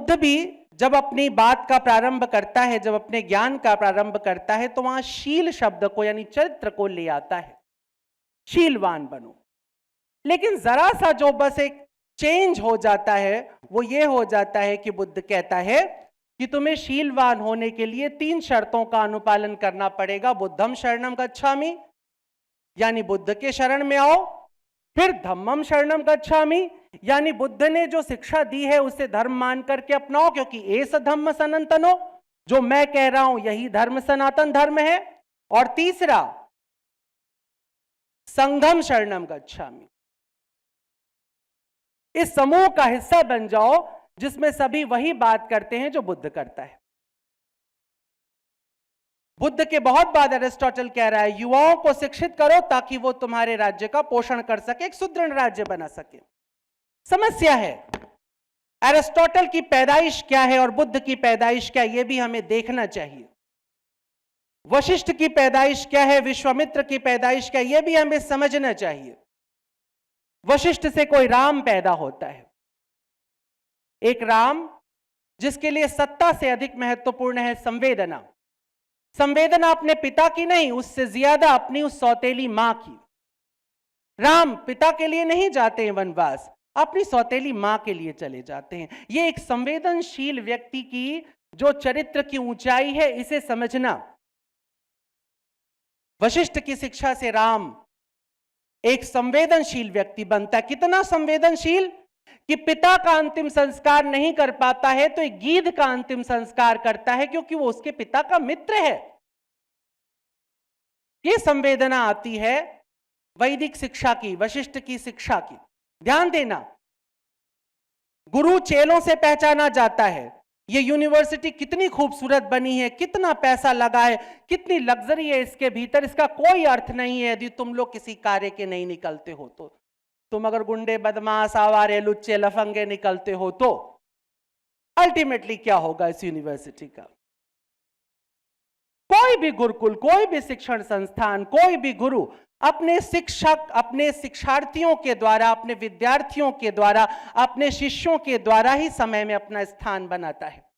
बुद्ध भी जब अपनी बात का प्रारंभ करता है, जब अपने ज्ञान का प्रारंभ करता है, तो वहां शील शब्द को यानी चरित्र को ले आता है, शीलवान बनो। लेकिन जरा सा जो बस एक चेंज हो जाता है वो ये हो जाता है कि बुद्ध कहता है कि तुम्हें शीलवान होने के लिए 3 शर्तों का अनुपालन करना पड़ेगा। बुद्धम शरणम गच्छामि, यानी बुद्ध के शरण में आओ। फिर धम्मम शरणम गच्छामि, यानी बुद्ध ने जो शिक्षा दी है उसे धर्म मान करके अपनाओ, क्योंकि एस धम्म सनातनो, जो मैं कह रहा हूं यही धर्म सनातन धर्म है। और तीसरा, संघम शरणम गच्छामि, इस समूह का हिस्सा बन जाओ जिसमें सभी वही बात करते हैं जो बुद्ध करता है। बुद्ध के बहुत बाद अरिस्टोटल कह रहा है युवाओं को शिक्षित करो ताकि वो तुम्हारे राज्य का पोषण कर सके, एक सुदृढ़ राज्य बना सके। समस्या है अरिस्टोटल की पैदाइश क्या है और बुद्ध की पैदाइश क्या है, यह भी हमें देखना चाहिए। वशिष्ठ की पैदाइश क्या है, विश्वामित्र की पैदाइश क्या है, यह भी हमें समझना चाहिए। वशिष्ठ से कोई राम पैदा होता है, एक राम जिसके लिए सत्ता से अधिक महत्वपूर्ण है संवेदना। संवेदना अपने पिता की नहीं, उससे ज्यादा अपनी उस सौतेली मां की। राम पिता के लिए नहीं जाते हैं वनवास, अपनी सौतेली मां के लिए चले जाते हैं। यह एक संवेदनशील व्यक्ति की जो चरित्र की ऊंचाई है, इसे समझना। वशिष्ठ की शिक्षा से राम एक संवेदनशील व्यक्ति बनता है। कितना संवेदनशील कि पिता का अंतिम संस्कार नहीं कर पाता है तो एक गीध का अंतिम संस्कार करता है, क्योंकि वो उसके पिता का मित्र है। ये संवेदना आती है वैदिक शिक्षा की, वशिष्ठ की शिक्षा की। ध्यान देना, गुरु चेलों से पहचाना जाता है। ये यूनिवर्सिटी कितनी खूबसूरत बनी है, कितना पैसा लगा है, कितनी लग्जरी है इसके भीतर, इसका कोई अर्थ नहीं है यदि तुम लोग किसी कार्य के नहीं निकलते हो तो। तुम अगर गुंडे, बदमाश, आवारे, लुच्चे, लफंगे निकलते हो तो अल्टीमेटली क्या होगा इस यूनिवर्सिटी का? कोई भी गुरुकुल, कोई भी शिक्षण संस्थान, कोई भी गुरु अपने शिक्षक, अपने शिक्षार्थियों के द्वारा, अपने विद्यार्थियों के द्वारा, अपने शिष्यों के द्वारा ही समय में अपना स्थान बनाता है।